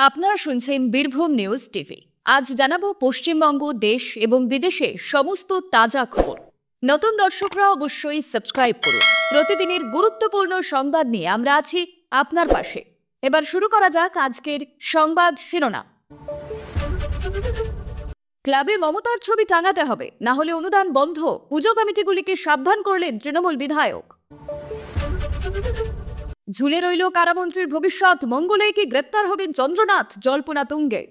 আপনারা শুনছেন Birbhum news TV. আজ জানাবো পশ্চিমবঙ্গ, দেশ এবং বিদেশে সমস্ত তাজা খবর। নতুন দর্শকরা অবশ্যই সাবস্ক্রাইব করুন। প্রতিদিনের গুরুত্বপূর্ণ সংবাদ নিয়ে আমরা আছি আপনার পাশে। এবার শুরু করা যাক আজকের সংবাদ শিরোনাম। ক্লাবে মমতার ছবি টাঙাতে হবে, না হলে অনুদান বন্ধ। পুজো কমিটিগুলিকে সাবধান করলেন তৃণমূল বিধায়ক। ঝুলে রইল কারামন্ত্রীর ভবিষ্যৎ, মঙ্গলে কি গ্রেপ্তার হবেন চন্দ্রনাথ? জল্পনা তুঙ্গে।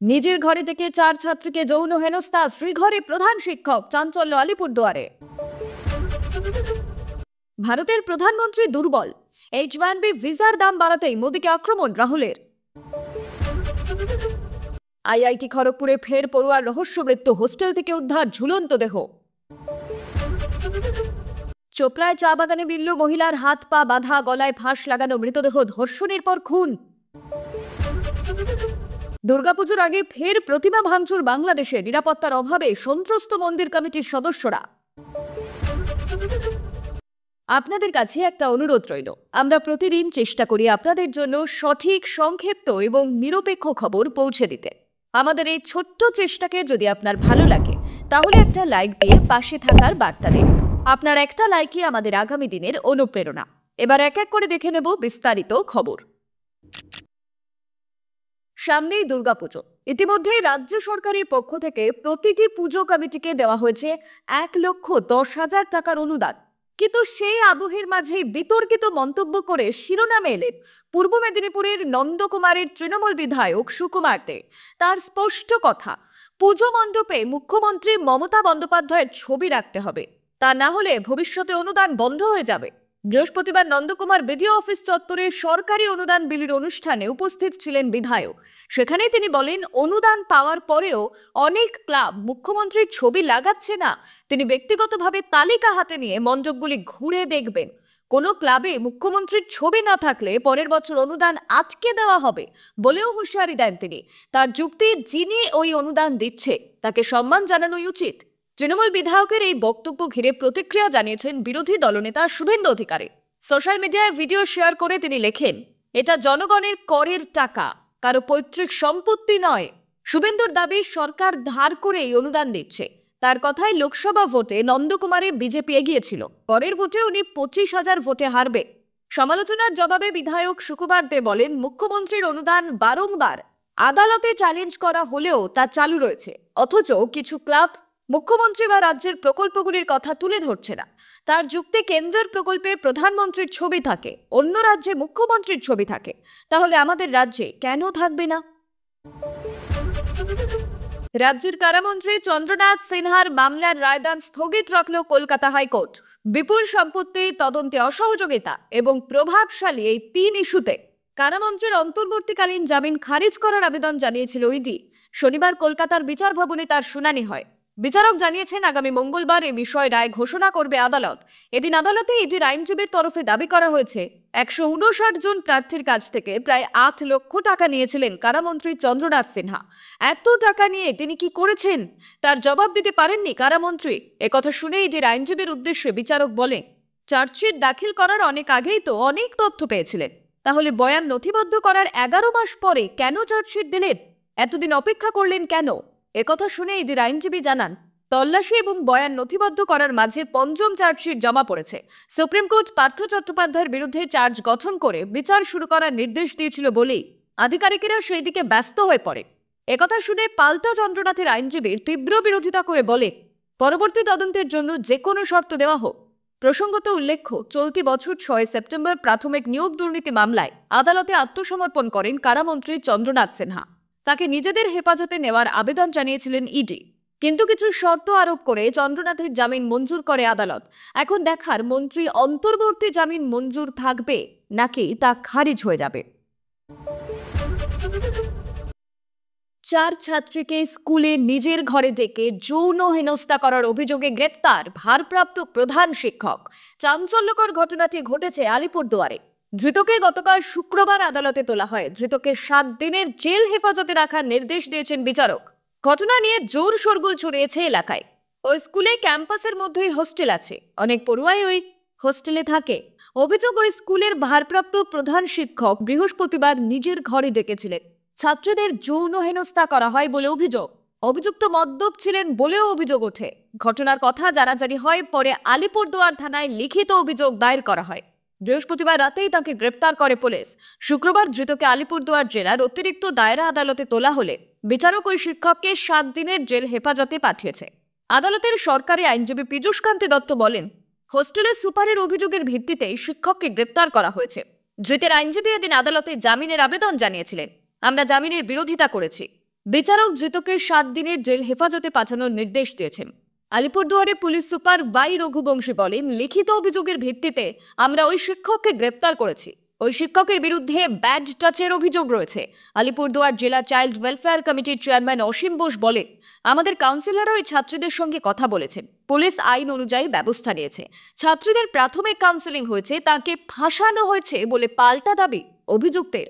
নিজের ঘরে থেকে 4 ছাত্রীকে যৌন হেনস্থা, শ্রীঘরে প্রধান শিক্ষক, চাঞ্চল্য আলিপুরদুয়ারে। ভারতের প্রধানমন্ত্রী দুর্বল, H1B ভিসার দাম বাড়াতেই মোদীকে আক্রমণ রাহুলের। IIT খড়গপুরে ফের পড়ুয়ার রহস্য মৃত্যু, হোস্টেল থেকে উদ্ধার ঝুলন্ত দেহ। চোপড়ায় চা বাগানে মিলল মহিলার হাত পা বাঁধা, গলায় ফাঁস লাগানো মৃতদেহ, ধর্ষণের পর খুন। দুর্গাপুজোর আগে ফের প্রতিমা ভাঙচুর বাংলাদেশে, নিরাপত্তার অভাবে সন্ত্রস্ত মন্দির কমিটির সদস্যরা। আপনাদের কাছে একটা অনুরোধ রইল, আমরা প্রতিদিন চেষ্টা করি আপনাদের জন্য সঠিক, সংক্ষিপ্ত এবং নিরপেক্ষ খবর পৌঁছে দিতে। আমাদের এই ছোট্ট চেষ্টাকে যদি আপনার ভালো লাগে তাহলে একটা লাইক দিয়ে পাশে থাকার বার্তা দিন। আপনার একটা লাইকই আমাদের আগামী দিনের অনুপ্রেরণা। এবার এক এক করে দেখে নেব বিস্তারিত খবর। সামনেই দুর্গাপুজো। ইতিমধ্যেই রাজ্য সরকারের পক্ষ থেকে প্রতিটি পুজো কমিটিকে দেওয়া হয়েছে 1,10,000 টাকার অনুদান। কিন্তু সেই আবহের মাঝেই বিতর্কিত মন্তব্য করে শিরোনামে এলেন পূর্ব মেদিনীপুরের নন্দকুমারের তৃণমূল বিধায়ক সুকুমার দে। তার স্পষ্ট কথা, পুজো মণ্ডপে মুখ্যমন্ত্রী মমতা বন্দ্যোপাধ্যায়ের ছবি রাখতে হবে, তা না হলে ভবিষ্যতে অনুদান বন্ধ হয়ে যাবে। বৃহস্পতিবার নন্দকুমার বিডিও অফিস চত্বরে সরকারি অনুদান বিলির অনুষ্ঠানে উপস্থিত ছিলেন বিধায়ক। সেখানে তিনি বলেন, অনুদান পাওয়ার পরেও অনেক ক্লাব মুখ্যমন্ত্রীর ছবি লাগাচ্ছে না। তিনি ব্যক্তিগতভাবে তালিকা হাতে নিয়ে মণ্ডপগুলি ঘুরে দেখবেন। কোনো ক্লাবে মুখ্যমন্ত্রীর ছবি না থাকলে পরের বছর অনুদান আটকে দেওয়া হবে বলেও হুঁশিয়ারি দেন তিনি। তার যুক্তি, যিনি ওই অনুদান দিচ্ছে তাকে সম্মান জানানোই উচিত। তৃণমূল বিধায়কের এই বক্তব্য ঘিরে প্রতিক্রিয়া জানিয়েছেন বিরোধী দলনেতা শুভেন্দু অধিকারী। সোশ্যাল মিডিয়ায় ভিডিও শেয়ার করে তিনি লেখেন, এটা জনগণের করের টাকা, কারো পৈতৃক সম্পত্তি নয়। শুভেন্দুর দাবি, সরকার ধার করে এই অনুদান দিচ্ছে। তার কথায় লোকসভা ভোটে নন্দকুমারে বিজেপি এগিয়েছিল, পরের ভোটে উনি 25,000 ভোটে হারবে। সমালোচনার জবাবে বিধায়ক সুকুমার দে বলেন, মুখ্যমন্ত্রীর অনুদান বারংবার আদালতে চ্যালেঞ্জ করা হলেও তা চালু রয়েছে, অথচ কিছু ক্লাব মুখ্যমন্ত্রী বা রাজ্যের প্রকল্পগুলির কথা তুলে ধরছে না। তার যুক্তি, কেন্দ্রের প্রকল্পে প্রধানমন্ত্রীর ছবি থাকে, অন্য রাজ্যে মুখ্যমন্ত্রীর ছবি থাকে, তাহলে আমাদের রাজ্যে কেন থাকবে না? রাজ্যের কারামন্ত্রী চন্দ্রনাথ সিনহার মামলার রায়দান স্থগিত রাখল কলকাতা হাইকোর্ট। বিপুল সম্পত্তি, তদন্তে অসহযোগিতা এবং প্রভাবশালী এই 3 ইস্যুতে কারামন্ত্রীর অন্তর্বর্তীকালীন জামিন খারিজ করার আবেদন জানিয়েছিল ইডি। শনিবার কলকাতার বিচার ভবনে তার শুনানি হয়। বিচারক জানিয়েছেন, আগামী মঙ্গলবার এ বিষয়ে রায় ঘোষণা করবে আদালত। এদিন আদালতে ইডির আইনজীবীর তরফে দাবি করা হয়েছে, 159 জন প্রার্থীর কাছ থেকে প্রায় 8 লক্ষ টাকা নিয়েছিলেন কারামন্ত্রী চন্দ্রনাথ সিনহা। এত টাকা নিয়ে তিনি কি করেছেন তার জবাব দিতে পারেননি কারামন্ত্রী। একথা শুনে ইডির আইনজীবীর উদ্দেশ্যে বিচারক বলেন, চার্জশিট দাখিল করার অনেক আগেই তো অনেক তথ্য পেয়েছিলেন, তাহলে বয়ান নথিবদ্ধ করার 11 মাস পরে কেন চার্জশিট দিলেন? এতদিন অপেক্ষা করলেন কেন? একথা শুনে ইডির আইনজীবী জানান, তল্লাশি এবং বয়ান নথিবদ্ধ করার মাঝে 5ম চার্জশিট জমা পড়েছে। সুপ্রিম কোর্ট পার্থ চট্টোপাধ্যায়ের বিরুদ্ধে চার্জ গঠন করে বিচার শুরু করার নির্দেশ দিয়েছিল বলেই আধিকারিকেরা সেই দিকে ব্যস্ত হয়ে পড়ে। একথা শুনে পাল্টা চন্দ্রনাথের আইনজীবীর তীব্র বিরোধিতা করে বলে, পরবর্তী তদন্তের জন্য যে কোনো শর্ত দেওয়া হোক। প্রসঙ্গত উল্লেখ্য, চলতি বছর 6 সেপ্টেম্বর প্রাথমিক নিয়োগ দুর্নীতি মামলায় আদালতে আত্মসমর্পণ করেন কারামন্ত্রী চন্দ্রনাথ সিনহা। তাকে নিজেদের হেফাজতে নেওয়ার আবেদন জানিয়েছিলেন ইডি, কিন্তু কিছু শর্ত আরোপ করে চন্দ্রনাথের জামিন মঞ্জুর করে আদালত। এখন দেখার, মন্ত্রী অন্তর্বর্তী জামিন মঞ্জুর থাকবে নাকি তা খারিজ হয়ে যাবে। 4 ছাত্রীকে স্কুলে নিজের ঘরে ডেকে যৌন হেনস্থা করার অভিযোগে গ্রেপ্তার ভারপ্রাপ্ত প্রধান শিক্ষক। চাঞ্চল্যকর ঘটনাটি ঘটেছে আলিপুরদুয়ারে। ধৃতকে গতকাল শুক্রবার আদালতে তোলা হয়। ধৃতকে 7 দিনের জেল হেফাজতে রাখার নির্দেশ দিয়েছেন বিচারক। ঘটনা নিয়ে জোর শোরগোল ছড়িয়েছে এলাকায়। ওই স্কুলে ক্যাম্পাসের মধ্যেই হোস্টেল আছে, অনেক পড়ুয়াই ওই হোস্টেলে থাকে। অভিযোগ, ওই স্কুলের ভারপ্রাপ্ত প্রধান শিক্ষক বৃহস্পতিবার নিজের ঘরে ডেকেছিলেন। ছাত্রীদের যৌন হেনস্থা করা হয় বলে অভিযোগ। অভিযুক্ত মদ্যপ ছিলেন বলেও অভিযোগ ওঠে। ঘটনার কথা জানাজানি হয়, পরে আলিপুরদুয়ার থানায় লিখিত অভিযোগ দায়ের করা হয়। বৃহস্পতিবার রাতেই তাকে গ্রেফতার করে পুলিশ। শুক্রবার ধৃতকে আলিপুরদুয়ার জেলার অতিরিক্ত দায়রা আদালতে তোলা হলে বিচারক ওই শিক্ষককে 7 দিনের জেল হেফাজতে পাঠিয়েছে। আদালতের সরকারি আইনজীবী পীযূষকান্তি দত্ত বলেন, হোস্টেলের সুপারের অভিযোগের ভিত্তিতে শিক্ষককে গ্রেপ্তার করা হয়েছে। ধৃতের আইনজীবী এদিন আদালতে জামিনের আবেদন জানিয়েছিলেন। আমরা জামিনের বিরোধিতা করেছি। বিচারক ধৃতকে 7 দিনের জেল হেফাজতে পাঠানোর নির্দেশ দিয়েছেন। আলিপুরদুয়ারে পুলিশ সুপার ওয়াই রঘুবংশী বলেন, লিখিত অভিযোগের ভিত্তিতে আমরা ওই শিক্ষককে গ্রেপ্তার করেছি। ওই শিক্ষকের বিরুদ্ধে ব্যাড টাচের অভিযোগ রয়েছে। আলিপুরদুয়ার জেলা চাইল্ড ওয়েলফেয়ার কমিটির চেয়ারম্যান অসীম বোস বলেন, আমাদের কাউন্সিলররা ওই ছাত্রীদের সঙ্গে কথা বলেছেন। পুলিশ আইন অনুযায়ী ব্যবস্থা নিয়েছে। ছাত্রীদের প্রাথমিক কাউন্সেলিং হয়েছে, তাকে ফাঁসানো হয়েছে বলে পাল্টা দাবি অভিযুক্তের।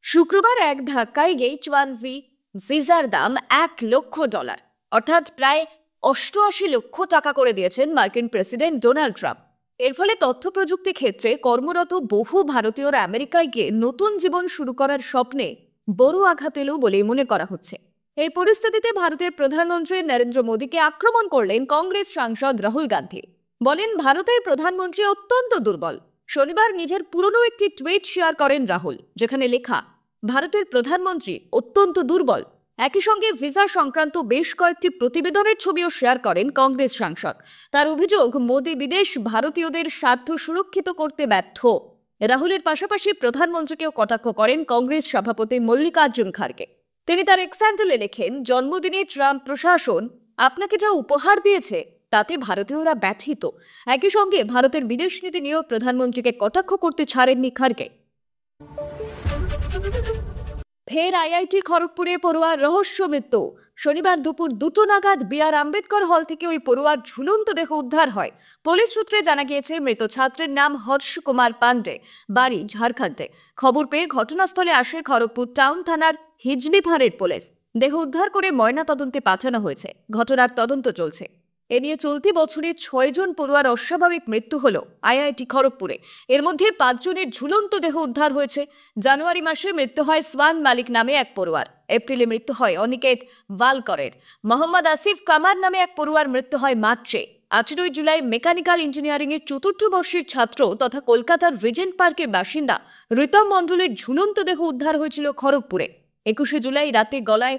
শুক্রবার এক ধাক্কায় H1V ভিসার দাম $1 লক্ষ, অর্থাৎ প্রায় 88 লক্ষ টাকা করে দিয়েছেন মার্কিন প্রেসিডেন্ট ডোনাল্ড ট্রাম্প। এর ফলে তথ্য প্রযুক্তি ক্ষেত্রে কর্মরত বহু ভারতীয়রা আমেরিকায় গিয়ে নতুন জীবন শুরু করার স্বপ্নে বড় আঘাত এলো বলে মনে করা হচ্ছে। এই পরিস্থিতিতে ভারতের প্রধানমন্ত্রী নরেন্দ্র মোদীকে আক্রমণ করলেন কংগ্রেস সাংসদ রাহুল গান্ধী। বলেন, ভারতের প্রধানমন্ত্রী অত্যন্ত দুর্বল। শনিবার নিজের পুরনো একটি টুইট শেয়ার করেন রাহুল, যেখানে লেখা, ভারতের প্রধানমন্ত্রী অত্যন্ত দুর্বল। একই সঙ্গে ভিসা সংক্রান্ত বেশ কয়েকটি প্রতিবেদনের ছবিও শেয়ার করেন কংগ্রেস সাংসদ। তার অভিযোগ, মোদী বিদেশ ভারতীয়দের স্বার্থ সুরক্ষিত করতে ব্যর্থ। রাহুলের পাশাপাশি প্রধানমন্ত্রীকেও কটাক্ষ করেন কংগ্রেস সভাপতি মল্লিকার্জুন খাড়গে। তিনি তার এক্স হ্যান্ডেলে লেখেন, জন্মদিনে ট্রাম্প প্রশাসন আপনাকে যা উপহার দিয়েছে তাতে ভারতীয়রা ব্যথিত। একই সঙ্গে ভারতের বিদেশ নীতি নিয়েও প্রধানমন্ত্রীকে কটাক্ষ করতে ছাড়েননি খাড়গে। ফের আইআইটি খড়গপুরে পড়ুয়ার রহস্য মৃত্যু। শনিবার দুপুর 2টো নাগাদ BR আম্বেদকর হল থেকে ওই পড়ুয়ার ঝুলন্ত দেহ উদ্ধার হয়। পুলিশ সূত্রে জানা গিয়েছে, মৃত ছাত্রের নাম হর্ষ কুমার পান্ডে, বাড়ি ঝাড়খণ্ডে। খবর পেয়ে ঘটনাস্থলে আসে খড়গপুর টাউন থানার হিজলিভারের পুলিশ। দেহ উদ্ধার করে ময়নাতদন্তে পাঠানো হয়েছে। ঘটনার তদন্ত চলছে। এ নিয়ে চলতি বছরে 6 জন পড়ুয়ার অস্বাভাবিক মৃত্যু হলো আইআইটি খড়গপুরে। এর মধ্যে 5 জনের ঝুলন্ত দেহ উদ্ধার হয়েছে। জানুয়ারি মাসে মৃত্যু হয় সোয়ান মালিক নামে এক পড়ুয়ার। এপ্রিলে মৃত্যু হয় অনিকেত ওয়ালকরের। মোহাম্মদ আসিফ কামার নামে এক পড়ুয়ার মৃত্যু হয় মার্চে। 18 জুলাই মেকানিক্যাল ইঞ্জিনিয়ারিং এর 4র্থ বর্ষের ছাত্র তথা কলকাতার রিজেন্ট পার্কের বাসিন্দা ঋতম মণ্ডলের ঝুলন্ত দেহ উদ্ধার হয়েছিল খড়গপুরে। 21 জুলাই রাতে গলায়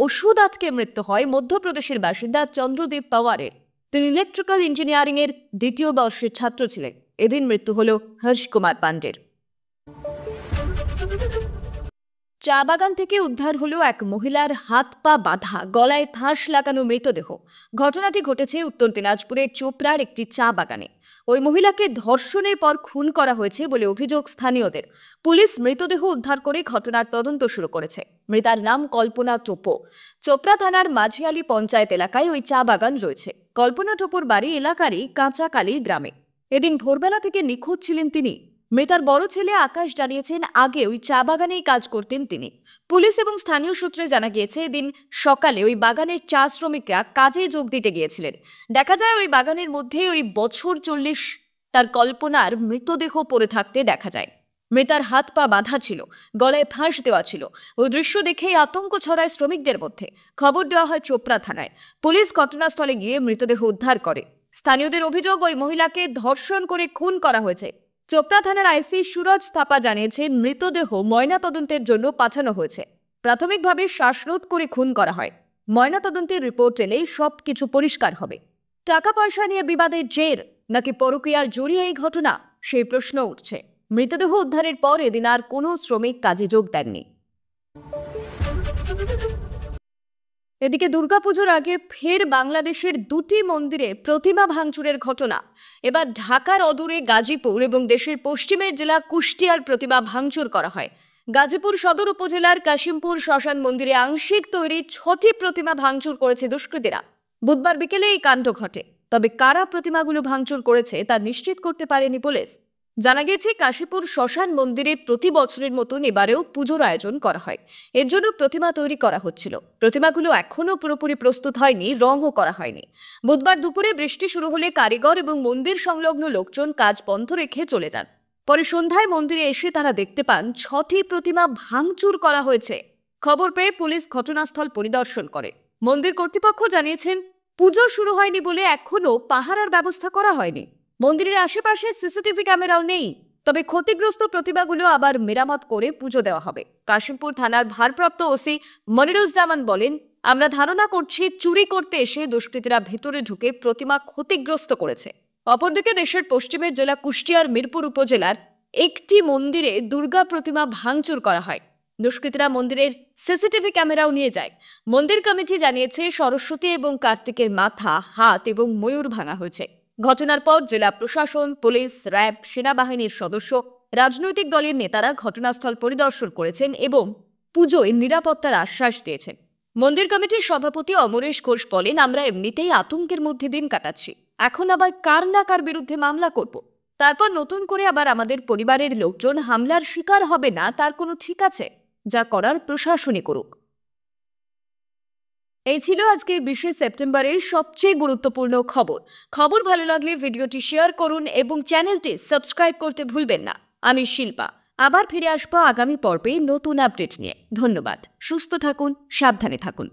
ওষুধ আটকে মৃত্যু হয় মধ্যপ্রদেশের বাসিন্দা চন্দ্রদেব পাওয়ারের। তিনি ইলেকট্রিক্যাল ইঞ্জিনিয়ারিং এর 2য় বর্ষের ছাত্র ছিলেন। এদিন মৃত্যু হল হর্ষ কুমার পান্ডের। চা বাগান থেকে উদ্ধার হলো এক মহিলার হাত পা বাঁধা, গলায় ফাঁস লাগানো মৃতদেহ। ঘটনাটি ঘটেছে উত্তর দিনাজপুরের চোপড়ার একটি চা বাগানে। ওই মহিলাকে ধর্ষণের পর খুন করা হয়েছে বলে অভিযোগ স্থানীয়দের। পুলিশ মৃতদেহ উদ্ধার করে ঘটনার তদন্ত শুরু করেছে। মৃতার নাম কল্পনা টোপো। চোপড়া থানার মাঝিয়ালি পঞ্চায়েত এলাকায় ওই চা বাগান রয়েছে। কল্পনা টোপোর বাড়ি এলাকারই কাঁচাকালী গ্রামে। এদিন ভোরবেলা থেকে নিখোঁজ ছিলেন তিনি। মৃতার বড় ছেলে আকাশ জানিয়েছেন, আগে ওই চা বাগানেই কাজ করতেন তিনি। পুলিশ এবং স্থানীয় সূত্রে জানা গিয়েছে, এদিন সকালে ওই বাগানের চা শ্রমিকরা কাজে যোগ দিতে গিয়েছিলেন। দেখা যায় ওই বাগানের মধ্যে ওই বছর 40 তার কল্পনার মৃতদেহ পড়ে থাকতে দেখা যায়। মৃতার হাত পা বাঁধা ছিল, গলায় ফাঁস দেওয়া ছিল। ওই দৃশ্য দেখেই আতঙ্ক ছড়ায় শ্রমিকদের মধ্যে। খবর দেওয়া হয় চোপড়া থানায়। পুলিশ ঘটনাস্থলে গিয়ে মৃতদেহ উদ্ধার করে। স্থানীয়দের অভিযোগ, ওই মহিলাকে ধর্ষণ করে খুন করা হয়েছে। চোপড়া থানার আইসি সুরজ থাপা জানিয়েছেন, মৃতদেহ ময়নাতদন্তের জন্য পাঠানো হয়েছে। প্রাথমিকভাবে শ্বাসরোধ করে খুন করা হয়। ময়নাতদন্তের রিপোর্ট এলেই সবকিছু পরিষ্কার হবে। টাকা পয়সা নিয়ে বিবাদের জের নাকি পরকীয়ার জড়িয়ে এই ঘটনা, সেই প্রশ্ন উঠছে। মৃতদেহ উদ্ধারের পর এদিন আর কোনো শ্রমিক কাজে যোগ দেননি। এদিকে দুর্গাপুজোর আগে ফের বাংলাদেশের 2টি মন্দিরে প্রতিমা ভাঙচুরের ঘটনা। এবার ঢাকার অদূরে গাজীপুর এবং দেশের পশ্চিমের জেলা কুষ্টিয়ার প্রতিমা ভাঙচুর করা হয়। গাজীপুর সদর উপজেলার কাশিমপুর শ্মশান মন্দিরে আংশিক তৈরি 6টি প্রতিমা ভাঙচুর করেছে দুষ্কৃতীরা। বুধবার বিকেলে এই কাণ্ড ঘটে। তবে কারা প্রতিমাগুলো ভাঙচুর করেছে তা নিশ্চিত করতে পারেনি পুলিশ। জানা গেছে কাশীপুর শ্মশান মন্দিরে প্রতি বছরের মতন এবারেও পুজোর আয়োজন করা হয়। এর জন্য প্রতিমা তৈরি করা হচ্ছিল। প্রতিমাগুলো এখনো পুরোপুরি প্রস্তুত হয়নি, রঙও করা হয়নি। বুধবার দুপুরে বৃষ্টি শুরু হলে কারিগর এবং মন্দির সংলগ্ন লোকজন কাজ বন্ধ রেখে চলে যান। পরে সন্ধ্যায় মন্দিরে এসে তারা দেখতে পান 6টি প্রতিমা ভাঙচুর করা হয়েছে। খবর পেয়ে পুলিশ ঘটনাস্থল পরিদর্শন করে। মন্দির কর্তৃপক্ষ জানিয়েছেন, পুজো শুরু হয়নি বলে এখনো পাহারার ব্যবস্থা করা হয়নি। মন্দিরের আশেপাশে সিসিটিভি ক্যামেরাও নেই। তবে ক্ষতিগ্রস্ত প্রতিমাগুলো আবার মেরামত করে পুজো দেওয়া হবে। কাশিমপুর থানার ভারপ্রাপ্ত ওসি মনিরুজ্জামান বলেন, আমরা ধারণা করছি চুরি করতে এসে দুষ্কৃতীরা ভেতরে ঢুকে প্রতিমা ক্ষতিগ্রস্ত করেছে। অপরদিকে দেশের পশ্চিমের জেলা কুষ্টিয়ার মিরপুর উপজেলার একটি মন্দিরে দুর্গা প্রতিমা ভাঙচুর করা হয়। দুষ্কৃতীরা মন্দিরের সিসিটিভি ক্যামেরাও নিয়ে যায়। মন্দির কমিটি জানিয়েছে, সরস্বতী এবং কার্তিকের মাথা, হাত এবং ময়ূর ভাঙা হয়েছে। ঘটনার পর জেলা প্রশাসন, পুলিশ, র্যাব, সেনাবাহিনীর সদস্য, রাজনৈতিক দলের নেতারা ঘটনাস্থল পরিদর্শন করেছেন এবং পুজোয় নিরাপত্তার আশ্বাস দিয়েছেন। মন্দির কমিটির সভাপতি অমরেশ ঘোষ বলেন, আমরা এমনিতেই আতঙ্কের মধ্যে দিন কাটাচ্ছি, এখন আবার কার না কার বিরুদ্ধে মামলা করব, তারপর নতুন করে আবার আমাদের পরিবারের লোকজন হামলার শিকার হবে না, তার কোনো ঠিক আছে? যা করার প্রশাসনই করুক। এই ছিল আজকে 20 সেপ্টেম্বরের সবচেয়ে গুরুত্বপূর্ণ খবর ভালো লাগলে ভিডিওটি শেয়ার করুন এবং চ্যানেলটি সাবস্ক্রাইব করতে ভুলবেন না। আমি শিল্পা, আবার ফিরে আসবো আগামী পর্বে নতুন আপডেট নিয়ে। ধন্যবাদ। সুস্থ থাকুন, সাবধানে থাকুন।